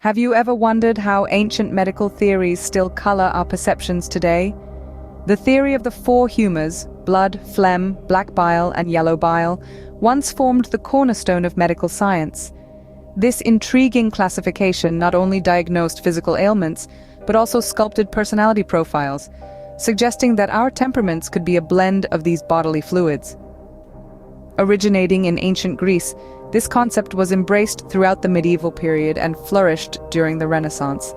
Have you ever wondered how ancient medical theories still color our perceptions today? The theory of the four humors, blood, phlegm, black bile, and yellow bile, once formed the cornerstone of medical science. This intriguing classification not only diagnosed physical ailments, but also sculpted personality profiles, suggesting that our temperaments could be a blend of these bodily fluids. Originating in ancient Greece, this concept was embraced throughout the medieval period and flourished during the Renaissance.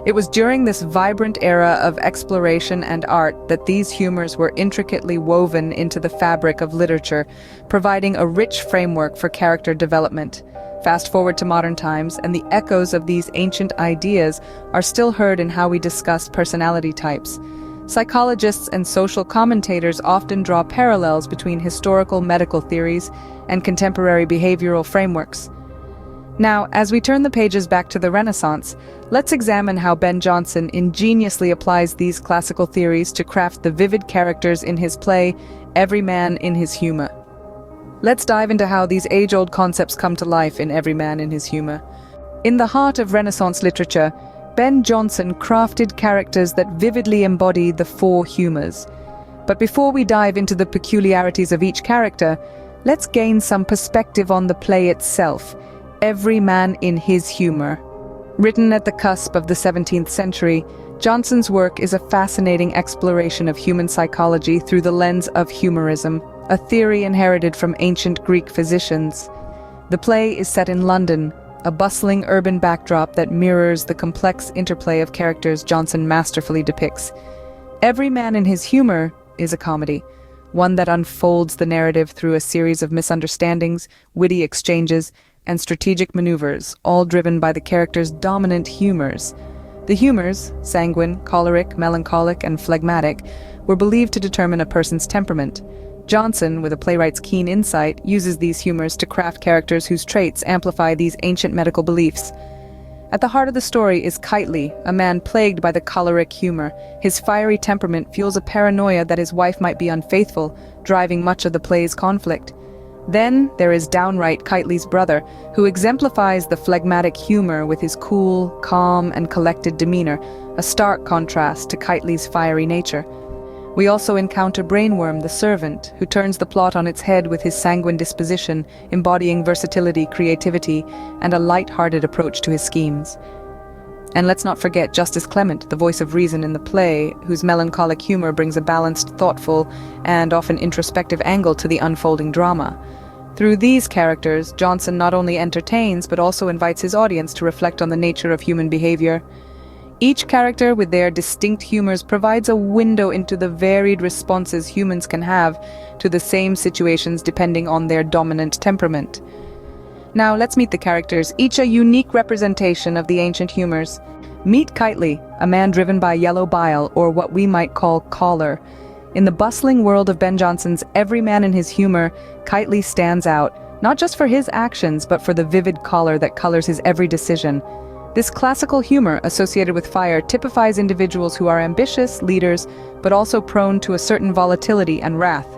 It was during this vibrant era of exploration and art that these humors were intricately woven into the fabric of literature, providing a rich framework for character development. Fast forward to modern times, and the echoes of these ancient ideas are still heard in how we discuss personality types. Psychologists and social commentators often draw parallels between historical medical theories and contemporary behavioral frameworks. Now, as we turn the pages back to the Renaissance, let's examine how Ben Jonson ingeniously applies these classical theories to craft the vivid characters in his play, Every Man in His Humor. Let's dive into how these age-old concepts come to life in Every Man in His Humor. In the heart of Renaissance literature, Ben Jonson crafted characters that vividly embody the four humors. But before we dive into the peculiarities of each character, let's gain some perspective on the play itself, Every Man in His Humor. Written at the cusp of the 17th century, Jonson's work is a fascinating exploration of human psychology through the lens of humorism, a theory inherited from ancient Greek physicians. The play is set in London, a bustling urban backdrop that mirrors the complex interplay of characters Jonson masterfully depicts. Every Man in His Humor is a comedy, one that unfolds the narrative through a series of misunderstandings, witty exchanges, and strategic maneuvers, all driven by the characters' dominant humors. The humors, sanguine, choleric, melancholic, and phlegmatic, were believed to determine a person's temperament. Jonson, with a playwright's keen insight, uses these humors to craft characters whose traits amplify these ancient medical beliefs. At the heart of the story is Kitely, a man plagued by the choleric humor. His fiery temperament fuels a paranoia that his wife might be unfaithful, driving much of the play's conflict. Then there is downright Kitely's brother, who exemplifies the phlegmatic humor with his cool, calm, and collected demeanor, a stark contrast to Kitely's fiery nature. We also encounter Brainworm, the servant, who turns the plot on its head with his sanguine disposition, embodying versatility, creativity, and a light-hearted approach to his schemes. And let's not forget Justice Clement, the voice of reason in the play, whose melancholic humor brings a balanced, thoughtful, and often introspective angle to the unfolding drama. Through these characters, Jonson not only entertains but also invites his audience to reflect on the nature of human behavior. Each character with their distinct humors provides a window into the varied responses humans can have to the same situations depending on their dominant temperament. Now let's meet the characters, each a unique representation of the ancient humors. Meet Kitely, a man driven by yellow bile, or what we might call choler. In the bustling world of Ben Jonson's Every Man in His Humor, Kitely stands out, not just for his actions, but for the vivid choler that colors his every decision. This classical humor, associated with fire, typifies individuals who are ambitious, leaders, but also prone to a certain volatility and wrath.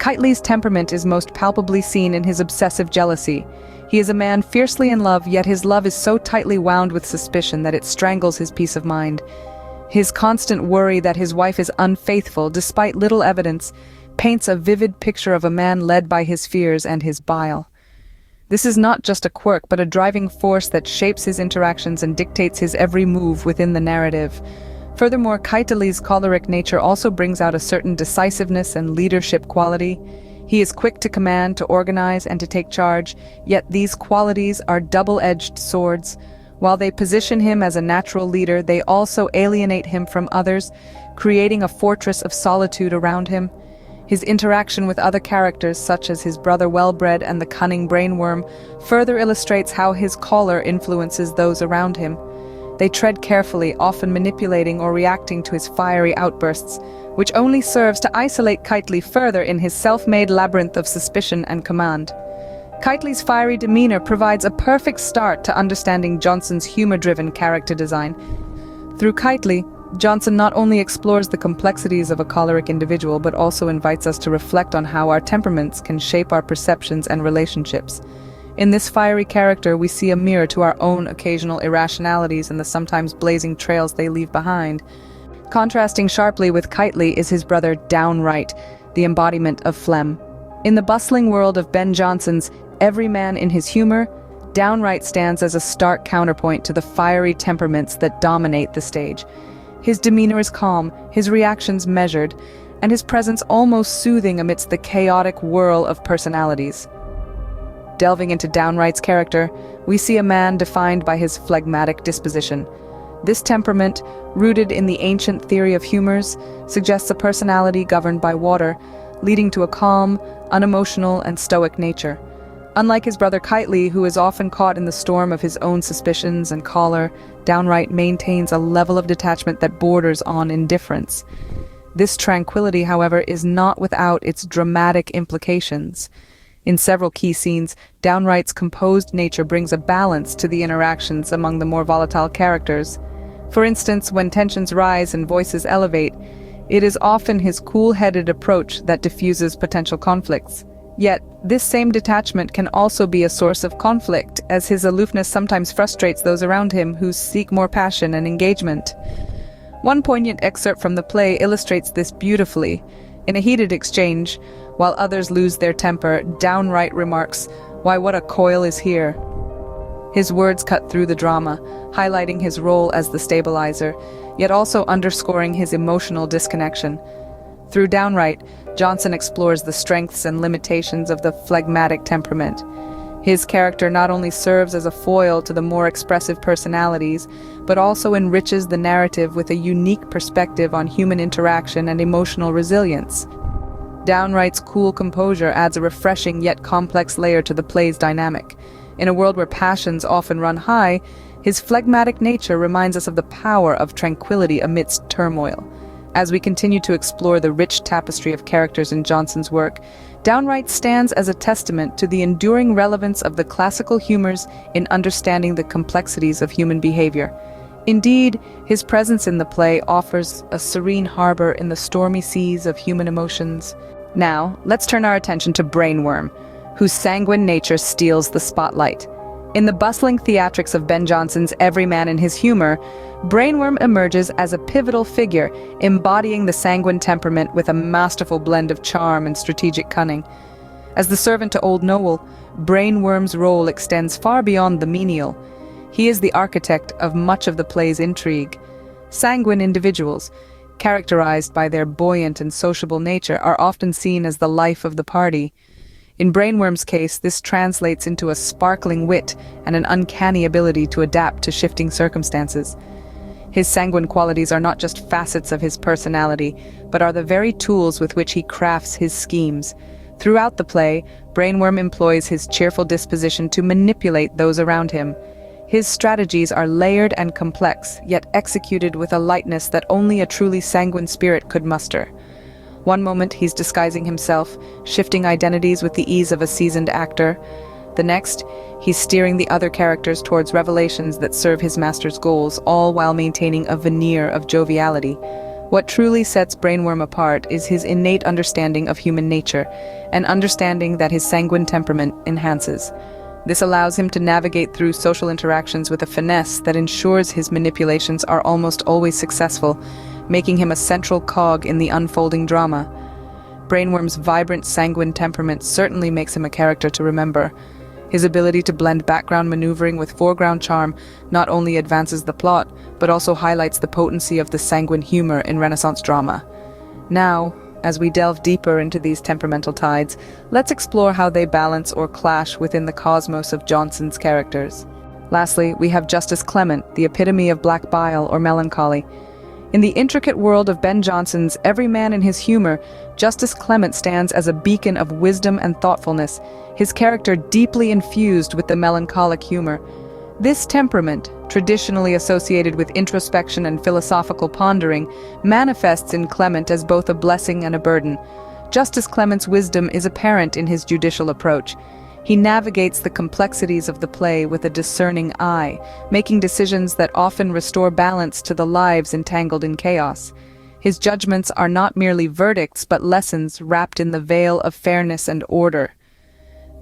Kitely's temperament is most palpably seen in his obsessive jealousy. He is a man fiercely in love, yet his love is so tightly wound with suspicion that it strangles his peace of mind. His constant worry that his wife is unfaithful, despite little evidence, paints a vivid picture of a man led by his fears and his bile. This is not just a quirk, but a driving force that shapes his interactions and dictates his every move within the narrative. Furthermore, Kitely's choleric nature also brings out a certain decisiveness and leadership quality. He is quick to command, to organize, and to take charge, yet these qualities are double-edged swords. While they position him as a natural leader, they also alienate him from others, creating a fortress of solitude around him. His interaction with other characters, such as his brother Wellbred and the cunning Brainworm, further illustrates how his choler influences those around him. They tread carefully, often manipulating or reacting to his fiery outbursts, which only serves to isolate Kitely further in his self-made labyrinth of suspicion and command. Kitely's fiery demeanor provides a perfect start to understanding Jonson's humor-driven character design. Through Kitely, Jonson not only explores the complexities of a choleric individual, but also invites us to reflect on how our temperaments can shape our perceptions and relationships. In this fiery character, we see a mirror to our own occasional irrationalities and the sometimes blazing trails they leave behind. Contrasting sharply with Kitely is his brother Downright, the embodiment of phlegm. In the bustling world of Ben Jonson's Every Man in His Humor, Downright stands as a stark counterpoint to the fiery temperaments that dominate the stage. His demeanor is calm, his reactions measured, and his presence almost soothing amidst the chaotic whirl of personalities. Delving into Downright's character, we see a man defined by his phlegmatic disposition. This temperament, rooted in the ancient theory of humors, suggests a personality governed by water, leading to a calm, unemotional, and stoic nature. Unlike his brother Kitely, who is often caught in the storm of his own suspicions and choler, Downright maintains a level of detachment that borders on indifference. This tranquility, however, is not without its dramatic implications. In several key scenes, Downright's composed nature brings a balance to the interactions among the more volatile characters. For instance, when tensions rise and voices elevate, it is often his cool-headed approach that diffuses potential conflicts. Yet, this same detachment can also be a source of conflict, as his aloofness sometimes frustrates those around him who seek more passion and engagement. One poignant excerpt from the play illustrates this beautifully. In a heated exchange, while others lose their temper, Downright remarks, "Why, what a coil is here." His words cut through the drama, highlighting his role as the stabilizer, yet also underscoring his emotional disconnection. Through Downright, Jonson explores the strengths and limitations of the phlegmatic temperament. His character not only serves as a foil to the more expressive personalities, but also enriches the narrative with a unique perspective on human interaction and emotional resilience. Downright's cool composure adds a refreshing yet complex layer to the play's dynamic. In a world where passions often run high, his phlegmatic nature reminds us of the power of tranquility amidst turmoil. As we continue to explore the rich tapestry of characters in Jonson's work, Downright stands as a testament to the enduring relevance of the classical humors in understanding the complexities of human behavior. Indeed, his presence in the play offers a serene harbor in the stormy seas of human emotions. Now, let's turn our attention to Brainworm, whose sanguine nature steals the spotlight. In the bustling theatrics of Ben Jonson's Every Man in His Humor, Brainworm emerges as a pivotal figure, embodying the sanguine temperament with a masterful blend of charm and strategic cunning. As the servant to Old Noel, Brainworm's role extends far beyond the menial. He is the architect of much of the play's intrigue. Sanguine individuals, characterized by their buoyant and sociable nature, are often seen as the life of the party. In Brainworm's case, this translates into a sparkling wit and an uncanny ability to adapt to shifting circumstances. His sanguine qualities are not just facets of his personality, but are the very tools with which he crafts his schemes. Throughout the play, Brainworm employs his cheerful disposition to manipulate those around him. His strategies are layered and complex, yet executed with a lightness that only a truly sanguine spirit could muster. One moment he's disguising himself, shifting identities with the ease of a seasoned actor. The next, he's steering the other characters towards revelations that serve his master's goals, all while maintaining a veneer of joviality. What truly sets Brainworm apart is his innate understanding of human nature, an understanding that his sanguine temperament enhances. This allows him to navigate through social interactions with a finesse that ensures his manipulations are almost always successful, making him a central cog in the unfolding drama. Brainworm's vibrant, sanguine temperament certainly makes him a character to remember. His ability to blend background maneuvering with foreground charm not only advances the plot, but also highlights the potency of the sanguine humor in Renaissance drama. Now, as we delve deeper into these temperamental tides, let's explore how they balance or clash within the cosmos of Jonson's characters. Lastly, we have Justice Clement, the epitome of black bile or melancholy. In the intricate world of Ben Jonson's Every Man in His Humor, Justice Clement stands as a beacon of wisdom and thoughtfulness, his character deeply infused with the melancholic humor. This temperament, traditionally associated with introspection and philosophical pondering, manifests in Clement as both a blessing and a burden. Justice Clement's wisdom is apparent in his judicial approach. He navigates the complexities of the play with a discerning eye, making decisions that often restore balance to the lives entangled in chaos. His judgments are not merely verdicts but lessons wrapped in the veil of fairness and order.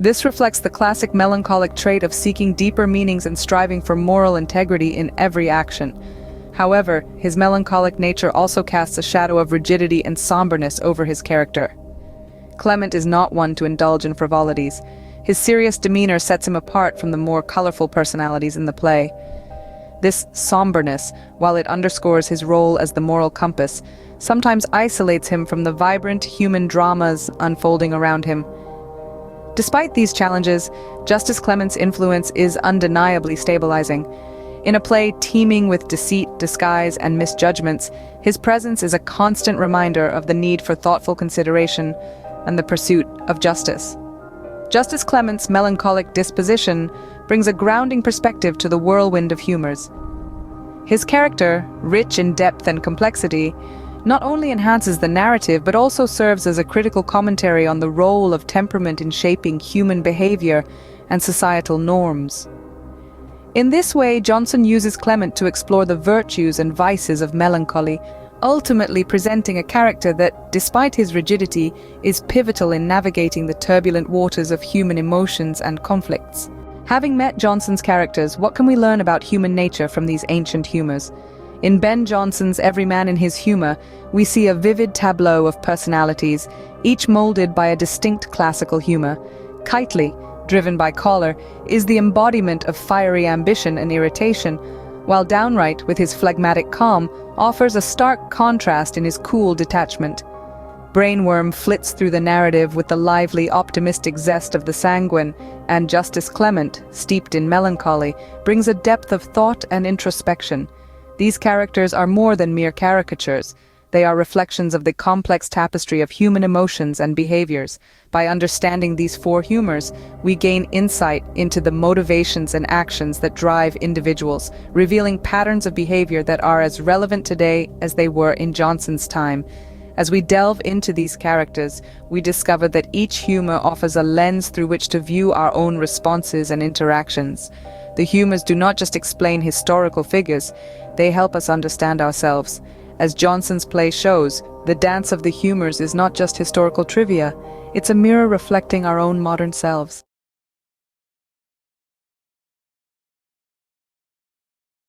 This reflects the classic melancholic trait of seeking deeper meanings and striving for moral integrity in every action. However, his melancholic nature also casts a shadow of rigidity and somberness over his character. Clement is not one to indulge in frivolities. His serious demeanor sets him apart from the more colorful personalities in the play. This somberness, while it underscores his role as the moral compass, sometimes isolates him from the vibrant human dramas unfolding around him. Despite these challenges, Justice Clement's influence is undeniably stabilizing. In a play teeming with deceit, disguise, and misjudgments, his presence is a constant reminder of the need for thoughtful consideration and the pursuit of justice. Justice Clement's melancholic disposition brings a grounding perspective to the whirlwind of humors. His character, rich in depth and complexity, not only enhances the narrative but also serves as a critical commentary on the role of temperament in shaping human behavior and societal norms. In this way, Jonson uses Clement to explore the virtues and vices of melancholy, ultimately presenting a character that, despite his rigidity, is pivotal in navigating the turbulent waters of human emotions and conflicts. Having met Jonson's characters, what can we learn about human nature from these ancient humors? In Ben Jonson's Every Man in His Humor, we see a vivid tableau of personalities, each molded by a distinct classical humor. Kitely, driven by choler, is the embodiment of fiery ambition and irritation, while Downright, with his phlegmatic calm, offers a stark contrast in his cool detachment. Brainworm flits through the narrative with the lively, optimistic zest of the sanguine, and Justice Clement, steeped in melancholy, brings a depth of thought and introspection. These characters are more than mere caricatures. They are reflections of the complex tapestry of human emotions and behaviors. By understanding these four humors, we gain insight into the motivations and actions that drive individuals, revealing patterns of behavior that are as relevant today as they were in Jonson's time. As we delve into these characters, we discover that each humor offers a lens through which to view our own responses and interactions. The humors do not just explain historical figures, they help us understand ourselves. As Jonson's play shows, the dance of the humors is not just historical trivia, it's a mirror reflecting our own modern selves.